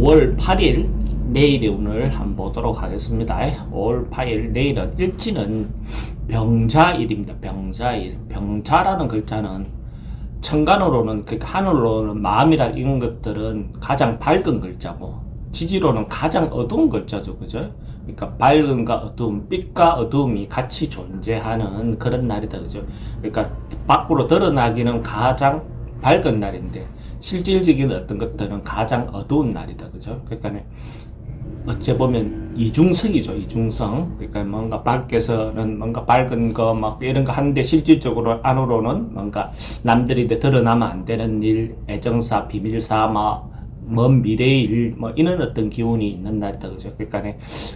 5월 8일 내일의 운을 한번 보도록 하겠습니다. 5월 8일 내일은 일지는 병자일입니다. 병자일. 병자라는 글자는 천간으로는 그러니까 하늘로는 마음이라 이런 것들은 가장 밝은 글자고 지지로는 가장 어두운 글자죠. 그죠? 그러니까 밝음과 어두움, 빛과 어두움이 같이 존재하는 그런 날이다. 그죠? 그러니까 밖으로 드러나기는 가장 밝은 날인데 실질적인 어떤 것들은 가장 어두운 날이다. 그죠? 그러니까 어째 보면 이중성이죠. 이중성. 그러니까 뭔가 밖에서는 뭔가 밝은 거 막 이런 거 하는데 실질적으로 안으로는 뭔가 남들이 드러나면 안 되는 일, 애정사, 비밀사, 먼 미래의 일, 이런 어떤 기운이 있는 날이다. 그죠? 그러니까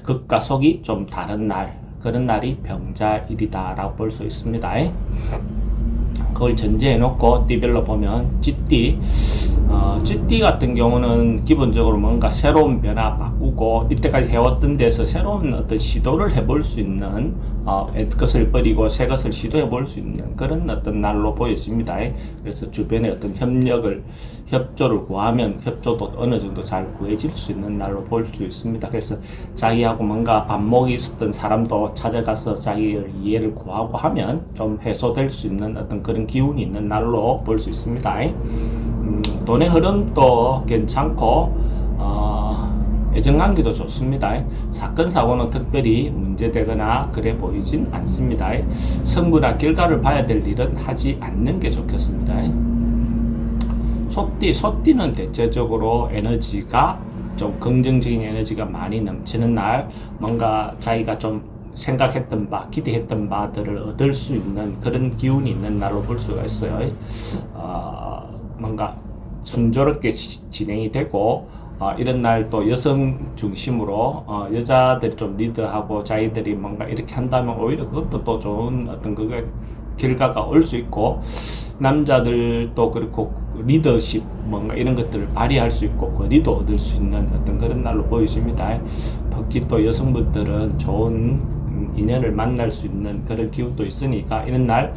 극과 속이 좀 다른 날, 그런 날이 병자일이다라고 볼 수 있습니다. 그걸 전제해 놓고 띠별로 보면 쥐띠 같은 경우는 기본적으로 뭔가 새로운 변화 바꾸고 이때까지 해왔던 데서 새로운 어떤 시도를 해볼 수 있는 옛것을 버리고 새 것을 시도해 볼 수 있는 그런 어떤 날로 보였습니다. 그래서 주변에 어떤 협조를 구하면 협조도 어느 정도 잘 구해질 수 있는 날로 볼 수 있습니다. 그래서 자기하고 뭔가 반목이 있었던 사람도 찾아가서 자기의 이해를 구하고 하면 좀 해소될 수 있는 어떤 그런 기운이 있는 날로 볼 수 있습니다. 돈의 흐름도 괜찮고 애정관계도 좋습니다. 사건 사고는 특별히 문제되거나 그래 보이진 않습니다. 성부나 결과를 봐야 될 일은 하지 않는 게 좋겠습니다. 소띠는 대체적으로 에너지가 좀 긍정적인 에너지가 많이 넘치는 날, 뭔가 자기가 좀 생각했던 바, 기대했던 바들을 얻을 수 있는 그런 기운이 있는 날로 볼 수가 있어요. 뭔가 순조롭게 진행이 되고 이런 날 또 여성 중심으로 여자들이 좀 리드하고 자기들이 뭔가 이렇게 한다면 오히려 그것도 또 좋은 어떤 그게 결과가 올 수 있고 남자들도 그렇고 리더십 뭔가 이런 것들을 발휘할 수 있고 거리도 얻을 수 있는 어떤 그런 날로 보여집니다. 특히 또 여성분들은 좋은 인연을 만날 수 있는 그런 기운도 있으니까 이런 날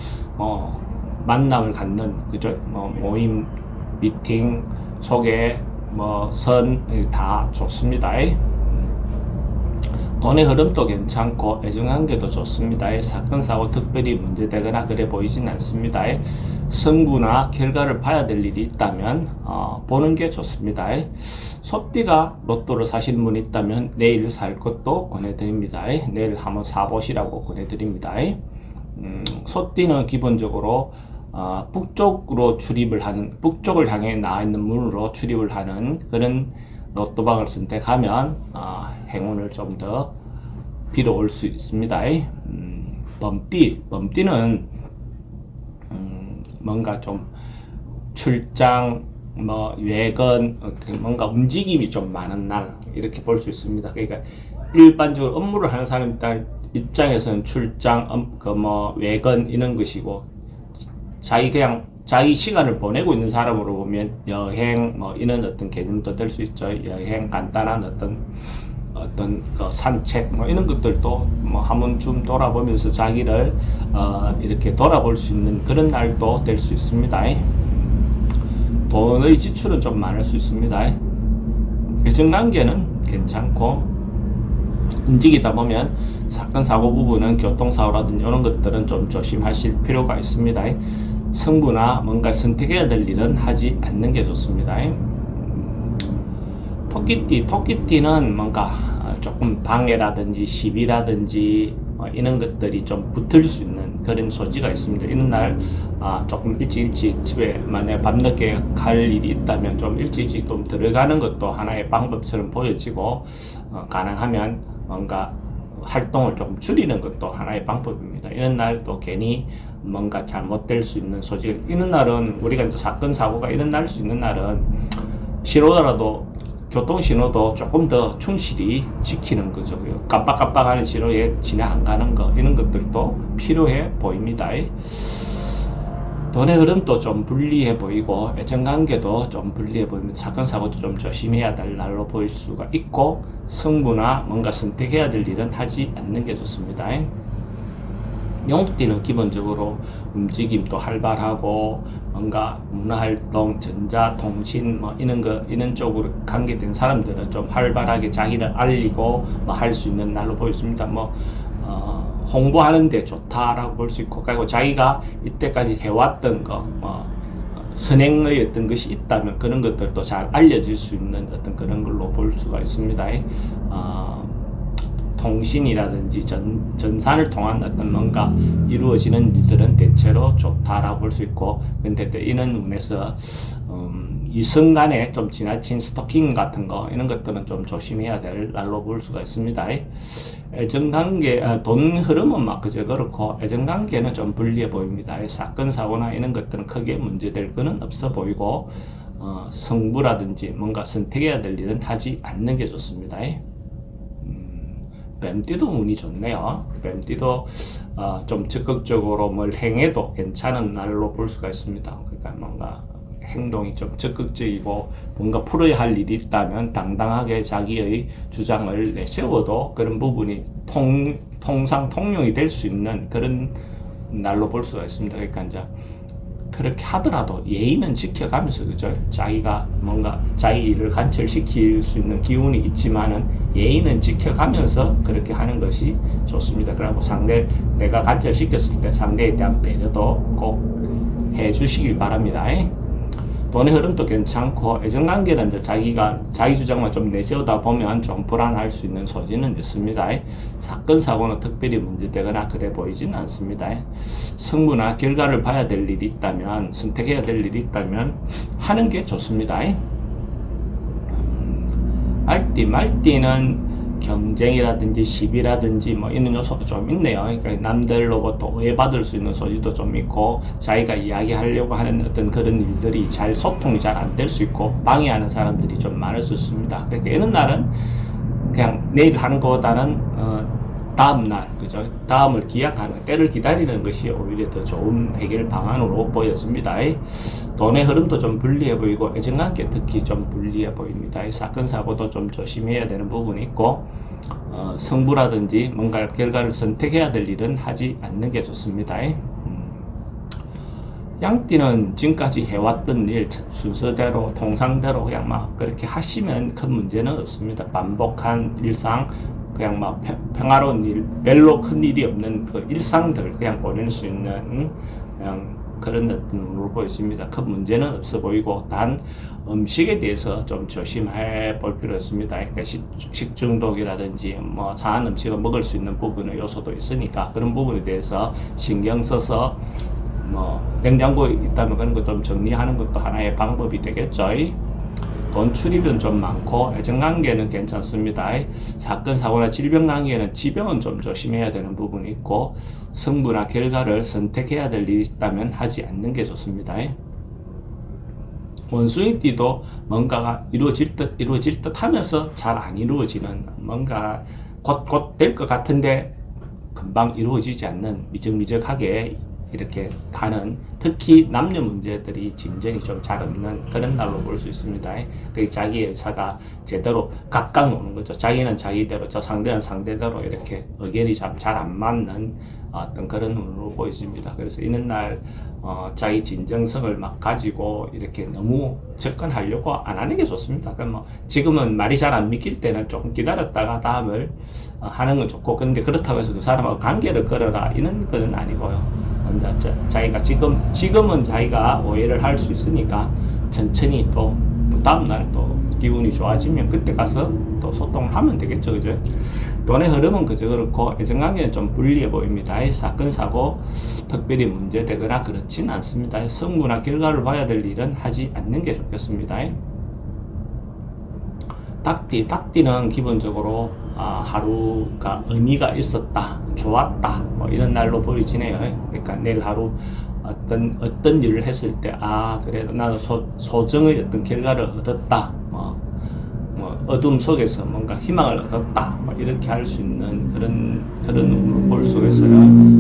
만남을 갖는 그죠? 모임, 미팅, 소개, 선 다 좋습니다. 돈의 흐름도 괜찮고 애정관계도 좋습니다. 사건 사고 특별히 문제되거나 그래 보이진 않습니다. 성부나 결과를 봐야 될 일이 있다면 보는 게 좋습니다. 소띠가 로또를 사신 분이 있다면 내일 살 것도 권해드립니다. 내일 한번 사보시라고 권해드립니다. 소띠는 기본적으로 북쪽으로 출입을 하는, 북쪽을 향해 나와 있는 문으로 출입을 하는 그런 로또방을 선택하면 행운을 좀 더 빌어올 수 있습니다. 범띠는 뭔가 좀 출장, 외근, 뭔가 움직임이 좀 많은 날 이렇게 볼 수 있습니다. 그러니까 일반적으로 업무를 하는 사람 입장에서는 출장, 외근 이런 것이고 자기 시간을 보내고 있는 사람으로 보면 여행 이런 어떤 개념도 될 수 있죠. 여행 간단한 어떤 그 산책 이런 것들도 한 번쯤 돌아보면서 자기를 이렇게 돌아볼 수 있는 그런 날도 될 수 있습니다. 돈의 지출은 좀 많을 수 있습니다. 애정관계는 괜찮고 움직이다 보면 사건 사고 부분은 교통사고라든지 이런 것들은 좀 조심하실 필요가 있습니다. 성부나 뭔가 선택해야 될 일은 하지 않는 게 좋습니다. 토끼띠는 뭔가 조금 방해라든지 시비라든지 이런 것들이 좀 붙을 수 있는 그런 소지가 있습니다. 이런 날 조금 일찍 집에 만약에 밤늦게 갈 일이 있다면 좀 일찍 좀 들어가는 것도 하나의 방법처럼 보여지고 가능하면 뭔가 활동을 조금 줄이는 것도 하나의 방법입니다. 이런 날 또 괜히 뭔가 잘못될 수 있는 소지가 이런 날은 우리가 이제 사건 사고가 이런 날 수 있는 날은 신호라도 교통신호도 조금 더 충실히 지키는 거죠. 깜빡깜빡하는 신호에 지나 안 가는 거 이런 것들도 필요해 보입니다. 돈의 흐름도 좀 불리해 보이고 애정관계도 좀 불리해 보입니다. 사건 사고도 좀 조심해야 될 날로 보일 수가 있고 성부나 뭔가 선택해야 될 일은 하지 않는 게 좋습니다. 용띠는 기본적으로 움직임도 활발하고 뭔가 문화활동, 전자통신 뭐 이런 쪽으로 관계된 사람들은 좀 활발하게 자기를 알리고 뭐 할 수 있는 날로 보였습니다. 홍보하는 데 좋다라고 볼 수 있고, 그리고 자기가 이때까지 해왔던 거, 선행의 어떤 것이 있다면 그런 것들도 잘 알려질 수 있는 어떤 그런 걸로 볼 수가 있습니다. 통신이라든지 전산을 통한 어떤 뭔가 이루어지는 일들은 대체로 좋다라고 볼 수 있고, 근데 이런 면에서 이성 간에 좀 지나친 스토킹 같은 거 이런 것들은 좀 조심해야 될 날로 볼 수가 있습니다. 애정관계, 돈 흐름은 막 그저 그렇고 애정관계는 좀 불리해 보입니다. 사건 사고나 이런 것들은 크게 문제될 거는 없어 보이고, 성부라든지 뭔가 선택해야 될 일은 하지 않는 게 좋습니다. 뱀띠도 운이 좋네요. 뱀띠도 좀 적극적으로 뭘 행해도 괜찮은 날로 볼 수가 있습니다. 그러니까 뭔가 행동이 좀 적극적이고 뭔가 풀어야 할 일이 있다면 당당하게 자기의 주장을 내세워도 그런 부분이 통용이 될 수 있는 그런 날로 볼 수가 있습니다. 그러니까 이제 그렇게 하더라도 예의는 지켜가면서, 그죠? 자기가 뭔가 자기 일을 관철시킬 수 있는 기운이 있지만은 예의는 지켜가면서 그렇게 하는 것이 좋습니다. 그리고 내가 관철시켰을 때 상대에 대한 배려도 꼭 해주시길 바랍니다. 돈의 흐름도 괜찮고, 애정관계는 이제 자기 주장만 좀 내세우다 보면 좀 불안할 수 있는 소지는 있습니다. 사건 사고는 특별히 문제되거나 그래 보이진 않습니다. 성부나 결과를 봐야 될 일이 있다면, 선택해야 될 일이 있다면 하는 게 좋습니다. 말띠는 경쟁이라든지 시비라든지 뭐 이런 요소가 좀 있네요. 그러니까 남들로부터 오해받을 수 있는 소지도 좀 있고, 자기가 이야기하려고 하는 어떤 그런 일들이 소통이 잘 안 될 수 있고 방해하는 사람들이 좀 많을 수 있습니다. 그러니까 이런 날은 그냥 내일 하는 것보다는 다음 날, 그죠? 다음을 기약하는, 때를 기다리는 것이 오히려 더 좋은 해결 방안으로 보여집니다. 돈의 흐름도 좀 불리해 보이고, 애정관계 특히 좀 불리해 보입니다. 사건 사고도 좀 조심해야 되는 부분이 있고, 성부라든지 뭔가 결과를 선택해야 될 일은 하지 않는 게 좋습니다. 양띠는 지금까지 해왔던 일 순서대로 통상대로 그냥 막 그렇게 하시면 큰 문제는 없습니다. 반복한 일상, 그냥 막 평화로운 일, 별로 큰 일이 없는 그 일상들 그냥 보낼 수 있는 그냥 그런 느낌으로 보여집니다. 큰 문제는 없어 보이고, 단 음식에 대해서 좀 조심해 볼 필요가 있습니다. 그러니까 식중독이라든지 뭐 상한 음식을 먹을 수 있는 부분의 요소도 있으니까 그런 부분에 대해서 신경 써서 뭐 냉장고에 있다면 그런 것 좀 정리하는 것도 하나의 방법이 되겠죠. 돈 출입은 좀 많고 애정관계는 괜찮습니다. 사건 사고나 질병 관계는 지병은 좀 조심해야 되는 부분이 있고, 성부나 결과를 선택해야 될 일이 있다면 하지 않는 게 좋습니다. 원숭이띠도 뭔가가 이루어질 듯 하면서 잘 안 이루어지는, 뭔가 곧 될 것 같은데 금방 이루어지지 않는, 미적미적하게 이렇게 가는, 특히 남녀 문제들이 진전이 좀 잘 없는 그런 날로 볼 수 있습니다. 자기의 의사가 제대로 각각 노는 거죠. 자기는 자기대로, 저 상대는 상대대로 이렇게 의견이 잘 안 맞는 어떤 그런 운으로 보여집니다. 그래서 이런 날 자기 진정성을 막 가지고 이렇게 너무 접근하려고 안 하는 게 좋습니다. 그럼 지금은 말이 잘 안 믿길 때는 조금 기다렸다가 다음을 하는 건 좋고, 근데 그렇다고 해서 그 사람하고 관계를 걸어라 이런 건 아니고요. 자기가 지금은 자기가 오해를 할 수 있으니까 천천히 또 다음날 또 기분이 좋아지면 그때 가서 또 소통을 하면 되겠죠, 그죠? 돈의 흐름은 그저 그렇고 애정관계는 좀 불리해 보입니다. 사건 사고 특별히 문제되거나 그렇진 않습니다. 성부나 결과를 봐야 될 일은 하지 않는 게 좋겠습니다. 닭띠는 기본적으로 하루가 의미가 있었다, 좋았다, 뭐 이런 날로 보여지네요. 그러니까 내일 하루 어떤 일을 했을 때 그래도 나도 소정의 어떤 결과를 얻었다, 뭐 어둠 속에서 뭔가 희망을 얻었다, 뭐 이렇게 할 수 있는 그런 운으로 볼 수가 있어요.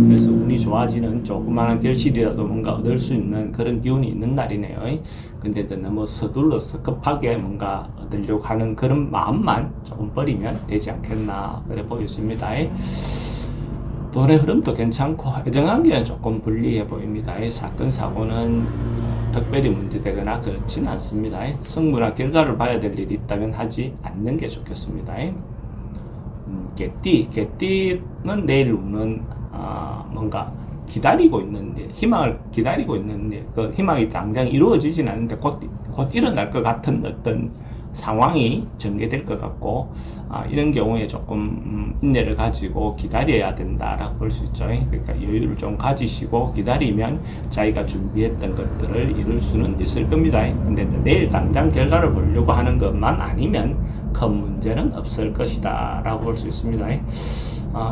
그래서 운이 좋아지는 조그마한 결실이라도 뭔가 얻을 수 있는 그런 기운이 있는 날이네요. 근데 너무 서둘러서 급하게 뭔가 얻으려고 하는 그런 마음만 조금 버리면 되지 않겠나 그래 보였습니다. 돈의 흐름도 괜찮고 애정관계는 조금 불리해 보입니다. 사건 사고는 특별히 문제되거나 그렇진 않습니다. 승부나 결과를 봐야 될 일이 있다면 하지 않는 게 좋겠습니다. 개띠는 내일 오는 뭔가 기다리고 있는 일, 희망을 기다리고 있는 일, 그 희망이 당장 이루어지진 않는데 곧 일어날 것 같은 어떤 상황이 전개될 것 같고, 이런 경우에 조금 인내를 가지고 기다려야 된다라고 볼 수 있죠. 그러니까 여유를 좀 가지시고 기다리면 자기가 준비했던 것들을 이룰 수는 있을 겁니다. 근데 내일 당장 결과를 보려고 하는 것만 아니면 큰 문제는 없을 것이다 라고 볼 수 있습니다.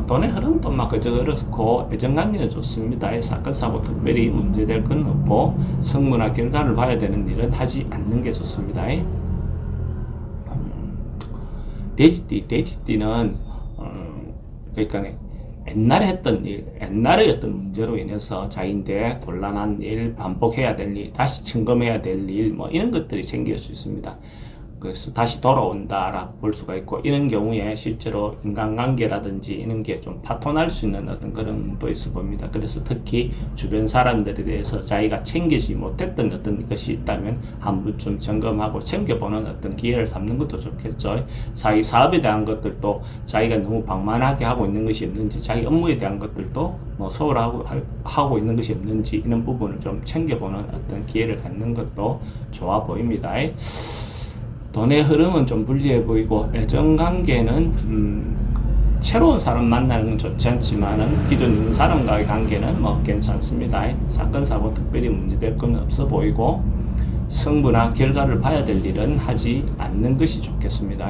돈의 흐름도 막 그저 그렇고 애정관계는 좋습니다. 사건 사고 특별히 문제될 건 없고 성무나 결과를 봐야 되는 일은 하지 않는 게 좋습니다. 돼지띠는 그러니까 옛날에 했던 일, 옛날에 어떤 문제로 인해서 자기인데 곤란한 일, 반복해야 될 일, 다시 점검해야 될 일, 뭐 이런 것들이 생길 수 있습니다. 그래서 다시 돌아온다라고 볼 수가 있고, 이런 경우에 실제로 인간관계라든지 이런 게 좀 파토날 수 있는 어떤 그런 것도 있어 봅니다. 그래서 특히 주변 사람들에 대해서 자기가 챙기지 못했던 어떤 것이 있다면 한 번쯤 점검하고 챙겨보는 어떤 기회를 삼는 것도 좋겠죠. 자기 사업에 대한 것들도 자기가 너무 방만하게 하고 있는 것이 없는지, 자기 업무에 대한 것들도 뭐 소홀하고 있는 것이 없는지, 이런 부분을 좀 챙겨보는 어떤 기회를 갖는 것도 좋아 보입니다. 돈의 흐름은 좀 불리해 보이고, 애정관계는 새로운 사람 만나는 건 좋지 않지만은 기존 있는 사람과의 관계는 뭐 괜찮습니다. 사건 사고 특별히 문제될 건 없어 보이고, 승부나 결과를 봐야 될 일은 하지 않는 것이 좋겠습니다.